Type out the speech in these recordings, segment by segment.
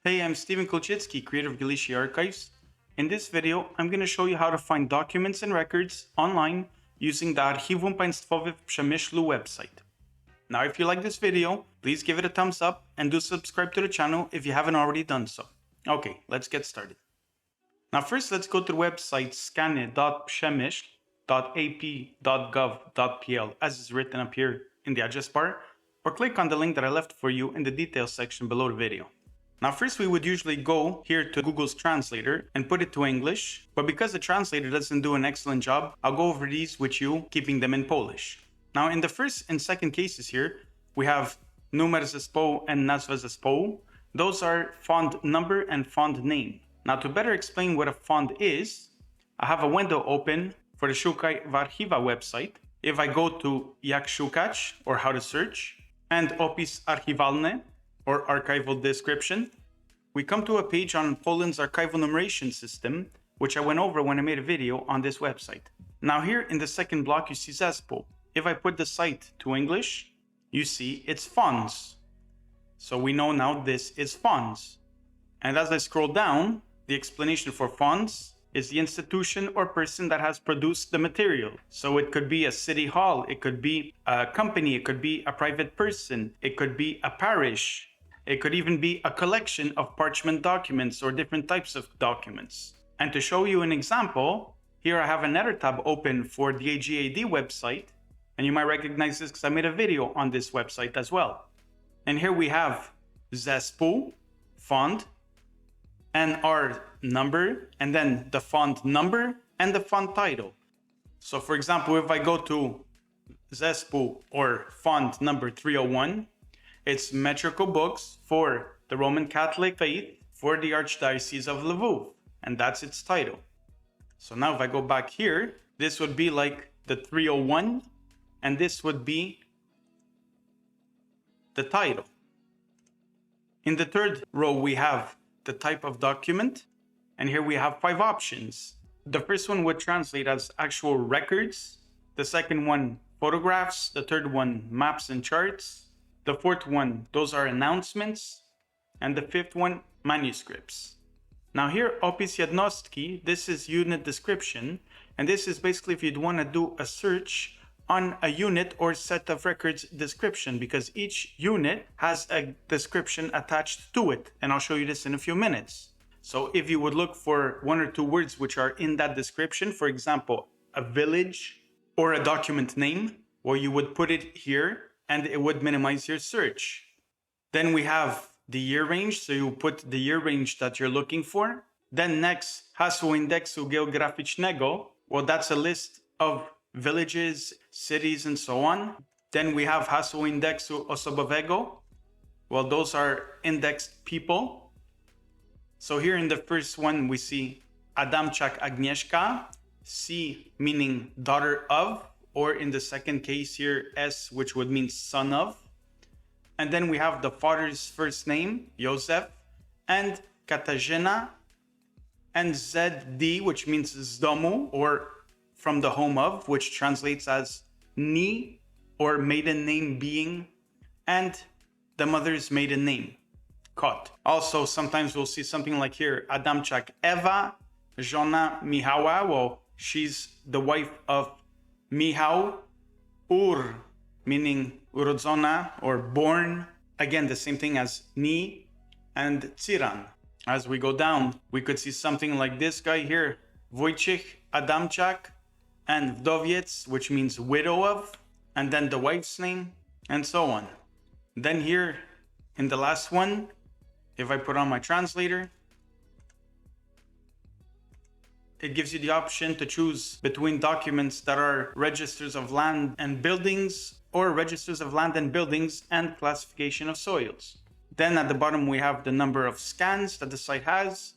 Hey, I'm Steven Kolchitsky, creator of Galicia Archives. In this video, I'm going to show you how to find documents and records online using the Archiwum Państwowe w Przemyślu website. Now, if you like this video, please give it a thumbs up and do subscribe to the channel if you haven't already done so. Okay, let's get started. Now, first, let's go to the website skany.przemyśl.ap.gov.pl as is written up here in the address bar, or click on the link that I left for you in the details section below the video. Now, first we would usually go here to Google's translator and put it to English, but because the translator doesn't do an excellent job, I'll go over these with you, keeping them in Polish. Now, in the first and second cases here, we have numer zespołu and nazwa zespołu. Those are font number and font name. Now, to better explain what a font is, I have a window open for the Szukaj w Archiwa website. If I go to Jak szukać, or how to search, and opis archiwalny, or archival description, we come to a page on Poland's archival numeration system, which I went over when I made a video on this website. Now here in the second block you see zespół. If I put the site to English, you see it's fonts. So we know now this is fonts. And as I scroll down, the explanation for fonts is the institution or person that has produced the material. So it could be a city hall, it could be a company, it could be a private person, it could be a parish, it could even be a collection of parchment documents or different types of documents. And to show you an example, here I have another tab open for the AGAD website, and you might recognize this because I made a video on this website as well. And here we have zespół, font, and our number, and then the font number and the font title. So for example, if I go to zespół or font number 301, it's metrical books for the Roman Catholic faith for the Archdiocese of Lviv, and that's its title. So now if I go back here, this would be like the 301, and this would be the title. In the third row, we have the type of document, and here we have 5 options. The first one would translate as actual records, the second one photographs, the third one maps and charts, the fourth one those are announcements, and the fifth one manuscripts. Now here opis jednostki, this is unit description, and this is basically if you'd want to do a search on a unit or set of records description, because each unit has a description attached to it, and I'll show you this in a few minutes. So if you would look for 1 or 2 words which are in that description, for example, a village or a document name, well, you would put it here and it would minimize your search. Then we have the year range, so you put the year range that you're looking for. Then next, hasło indeksu geograficznego, well, that's a list of villages, cities, and so on. Then we have hasło indeksu osobowego, well, those are indexed people. So here in the first one, we see Adamczak Agnieszka, C meaning daughter of, or in the second case here, S, which would mean son of. And then we have the father's first name, Józef, and Katarzyna, and ZD, which means z domu, or from the home of, which translates as ni, or maiden name being, and the mother's maiden name, Kot. Also, sometimes we'll see something like here, Adamczak Ewa, żona Michała, well, she's the wife of Michał, Ur, meaning urodzona or born. Again, the same thing as Ni and Tsiran. As we go down, we could see something like this guy here, Wojciech Adamczak, and Wdowiec, which means widow of, and then the wife's name, and so on. Then here, in the last one, if I put on my translator, it gives you the option to choose between documents that are registers of land and buildings, or registers of land and buildings and classification of soils. Then at the bottom we have the number of scans that the site has,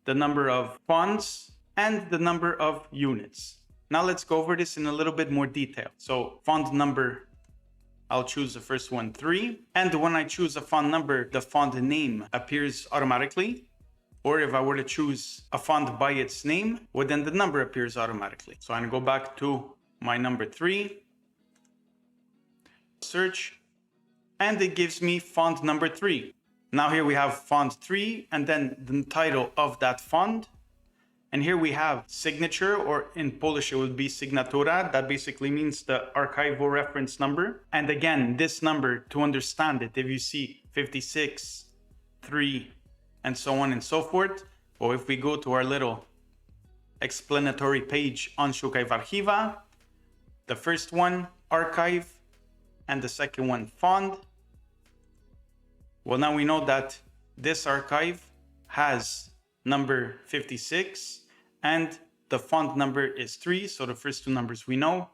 the number of fonts, and the number of units. Now let's go over this in a little bit more detail. So font number, I'll choose the first one, 3. And when I choose a font number, the font name appears automatically. Or if I were to choose a font by its name, well, then the number appears automatically. So I'm gonna go back to my number 3, search, and it gives me font number 3. Now here we have font 3 and then the title of that font. And here we have signature, or in Polish it would be signatura. That basically means the archival reference number. And again, this number, to understand it, if you see 56, 3, and so on and so forth, or if we go to our little explanatory page on Szukaj w Archiwa, the first one, archive, and the second one, font. Well, now we know that this archive has number 56 and the font number is 3, so the first two numbers we know,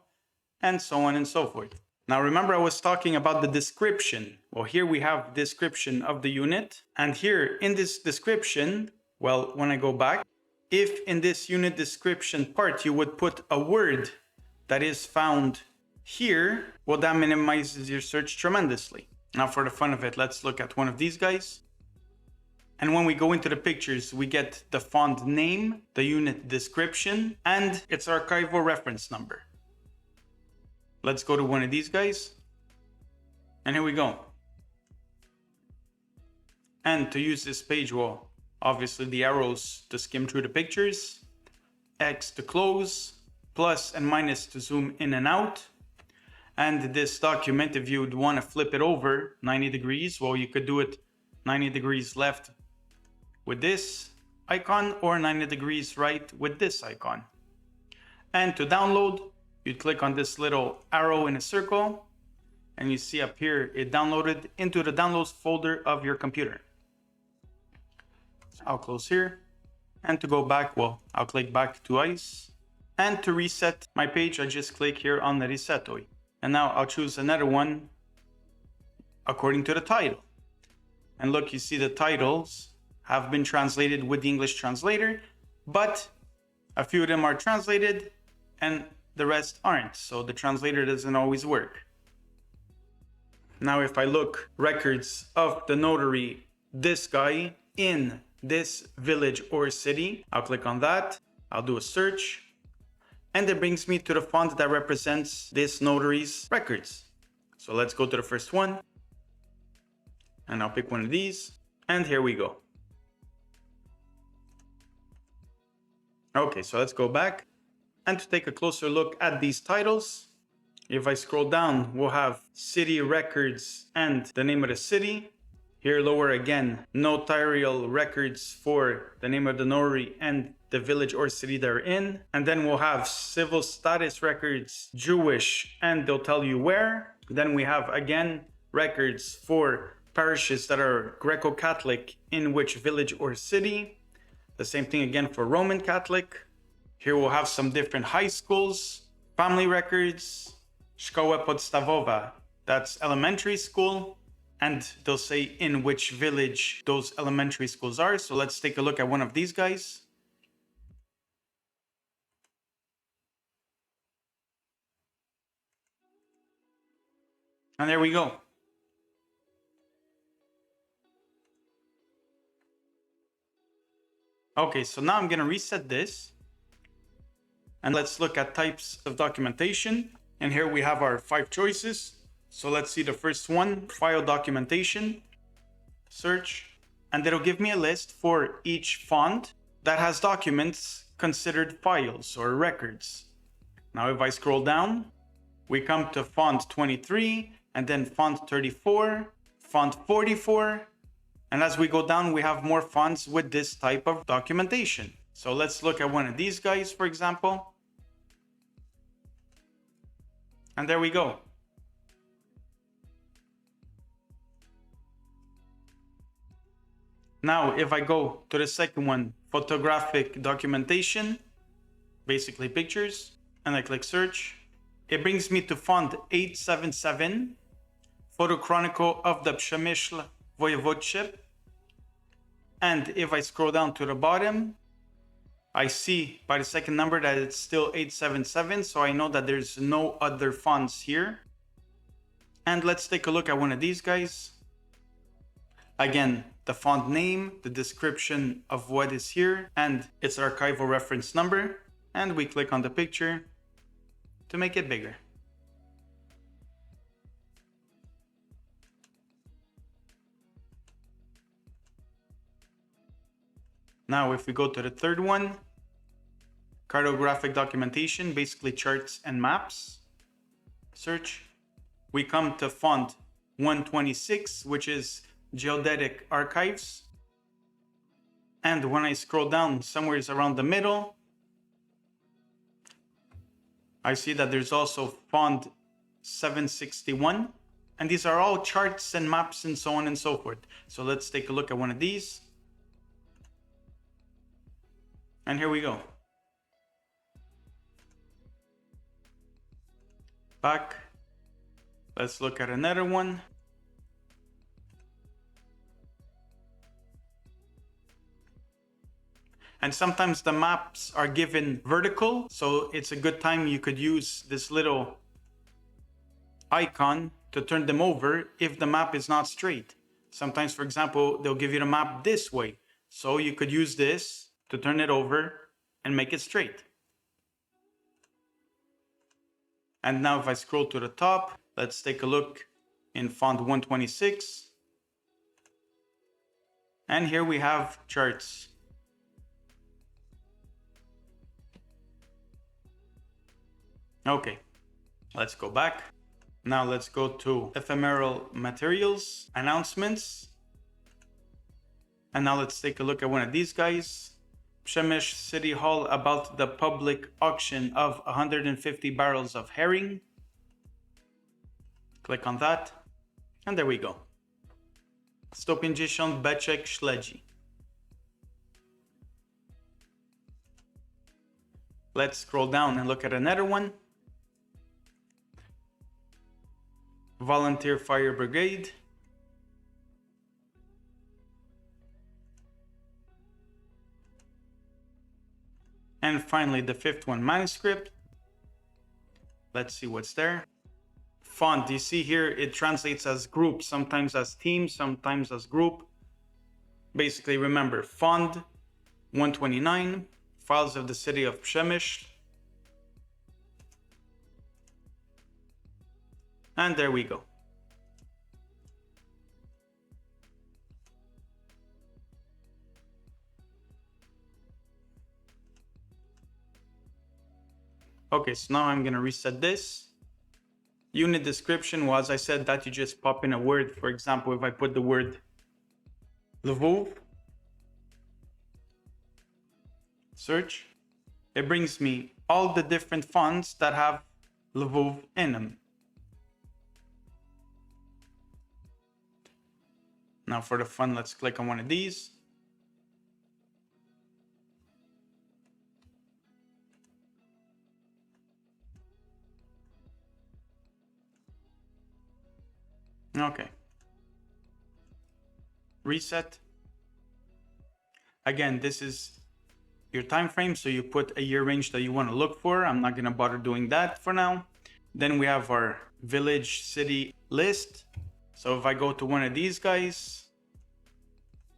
and so on and so forth. Now remember I was talking about the description. Well, here we have description of the unit, and here in this description, well, when I go back, if in this unit description part you would put a word that is found here, well, that minimizes your search tremendously. Now for the fun of it, let's look at one of these guys. And when we go into the pictures, we get the font name, the unit description, and its archival reference number. Let's go to one of these guys. And here we go. And to use this page, well, obviously the arrows to skim through the pictures, X to close, plus and minus to zoom in and out. And this document, if you would want to flip it over 90 degrees, well, you could do it 90 degrees left with this icon, or 90 degrees right with this icon. And to download, you click on this little arrow in a circle, and you see up here it downloaded into the downloads folder of your computer. I'll close here, and to go back, well, I'll click back to ICE, and to reset my page, I just click here on the Resetuj. And now I'll choose another one according to the title. And look, you see the titles have been translated with the English translator, but a few of them are translated and the rest aren't. So the translator doesn't always work. Now, if I look records of the notary, this guy in this village or city, I'll click on that. I'll do a search. And it brings me to the font that represents this notary's records. So let's go to the first one. And I'll pick one of these. And here we go. Okay, so let's go back. And to take a closer look at these titles, if I scroll down, we'll have city records and the name of the city. Here lower again, notarial records for the name of the notary and the village or city they're in. And then we'll have civil status records, Jewish, and they'll tell you where. Then we have again records for parishes that are Greco-Catholic in which village or city. The same thing again for Roman Catholic. Here we'll have some different high schools, family records, Szkoła Podstawowa, that's elementary school. And they'll say in which village those elementary schools are. So let's take a look at one of these guys. And there we go. Okay, so now I'm going to reset this. And let's look at types of documentation. And here we have our 5 choices. So let's see the first one, file documentation, search, and it'll give me a list for each font that has documents considered files or records. Now, if I scroll down, we come to font 23, and then font 34, font 44. And as we go down, we have more fonts with this type of documentation. So let's look at one of these guys, for example. And there we go. Now, if I go to the second one, photographic documentation, basically pictures, and I click search, it brings me to font 877, Photo Chronicle of the Przemyśl Voivodeship. And if I scroll down to the bottom, I see by the second number that it's still 877, so I know that there's no other fonts here. And let's take a look at one of these guys. Again, the font name, the description of what is here, and its archival reference number. And we click on the picture to make it bigger. Now, if we go to the third one, cartographic documentation, basically charts and maps. Search. We come to font 126, which is geodetic archives. And when I scroll down somewhere around the middle, I see that there's also font 761. And these are all charts and maps and so on and so forth. So let's take a look at one of these. And here we go. Back. Let's look at another one. And sometimes the maps are given vertical, so it's a good time you could use this little icon to turn them over if the map is not straight. Sometimes, for example, they'll give you the map this way. So you could use this to turn it over and make it straight. And now if I scroll to the top, let's take a look in font 126. And here we have charts. Okay, let's go back. Now let's go to ephemeral materials, announcements. And now let's take a look at one of these guys. Przemyśl City Hall about the public auction of 150 barrels of herring. Click on that. And there we go. 150 beczek śledzi. Let's scroll down and look at another one. Volunteer Fire Brigade. And finally, the fifth one, manuscript. Let's see what's there. Font, you see here, it translates as group, sometimes as team, sometimes as group. Basically, remember, font 129, files of the city of Przemyśl. And there we go. Okay, so now I'm gonna reset this. Unit description, well, as I said, that you just pop in a word. For example, if I put the word Lvov, search, it brings me all the different fonts that have Lvov in them. Now for the fun, let's click on one of these. Okay. Reset. Again, this is your time frame, so you put a year range that you want to look for. I'm not going to bother doing that for now. Then we have our village city list. So if I go to one of these guys,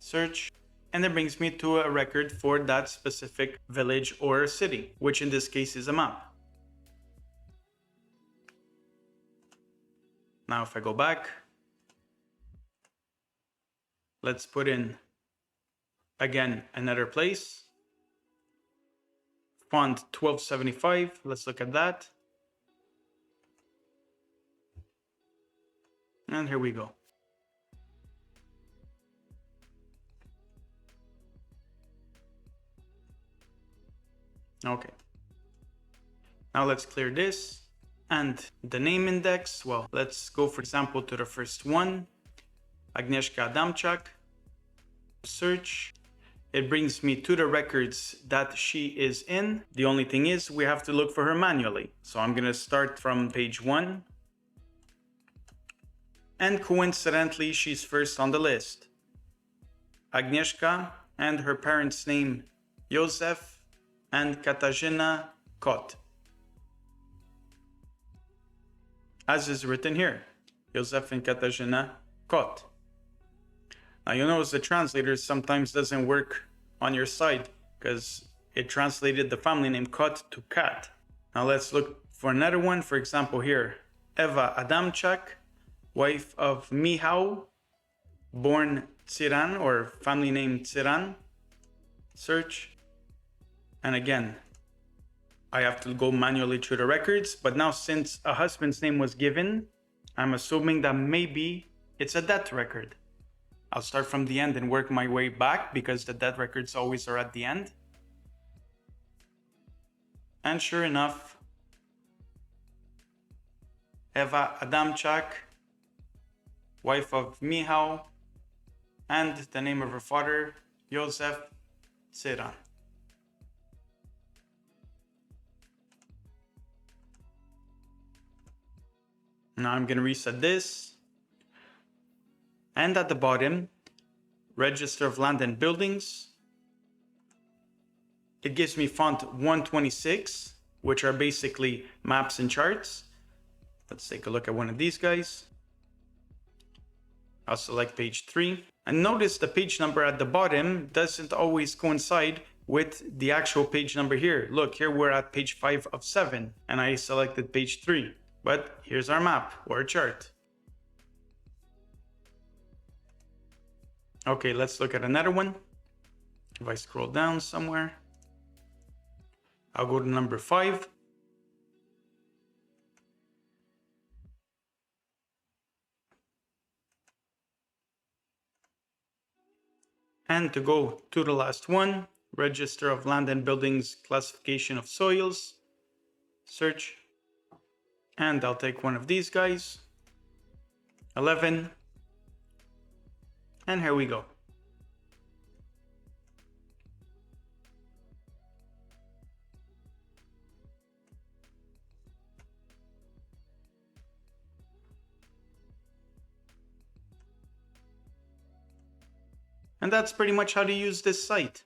search, and it brings me to a record for that specific village or city, which in this case is a map. Now if I go back, let's put in again another place. Font 1275, let's look at that. And here we go. Okay. Now let's clear this. And the name index, well, let's go for example to the first one. Agnieszka Adamczak. Search. It brings me to the records that she is in. The only thing is we have to look for her manually. So I'm going to start from page 1. And coincidentally, she's first on the list. Agnieszka, and her parents' name Józef and Katarzyna Kot. As is written here, Józef and Katarzyna Kot. Now you notice the translator sometimes doesn't work on your side because it translated the family name Kot to Kat. Now let's look for another one. For example here, Eva Adamczak, wife of Michał, born Tsiran or family name Tsiran. search. And again, I have to go manually through the records, but now since a husband's name was given, I'm assuming that maybe it's a death record. I'll start from the end and work my way back because the death records always are at the end. And sure enough, Eva Adamczak, wife of Michał, and the name of her father, Josef Cyran. Now I'm going to reset this. And at the bottom, Register of Land and Buildings. It gives me font 126, which are basically maps and charts. Let's take a look at one of these guys. I'll select page 3. And notice the page number at the bottom doesn't always coincide with the actual page number here. Look, here we're at page 5 of 7, and I selected page 3. But here's our map or chart. Okay, let's look at another one. If I scroll down somewhere, I'll go to number 5. And to go to the last one, Register of Land and Buildings, Classification of Soils, search. And I'll take one of these guys, 11, and here we go. And that's pretty much how to use this site.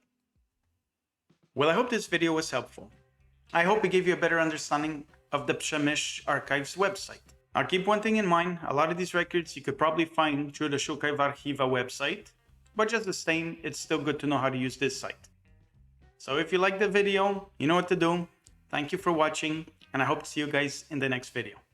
Well, I hope this video was helpful. I hope it gave you a better understanding of the Przemyśl Archives website. Now keep one thing in mind, a lot of these records you could probably find through the Szukaj w Archiwa website, but just the same, it's still good to know how to use this site. So if you liked the video, you know what to do. Thank you for watching, and I hope to see you guys in the next video.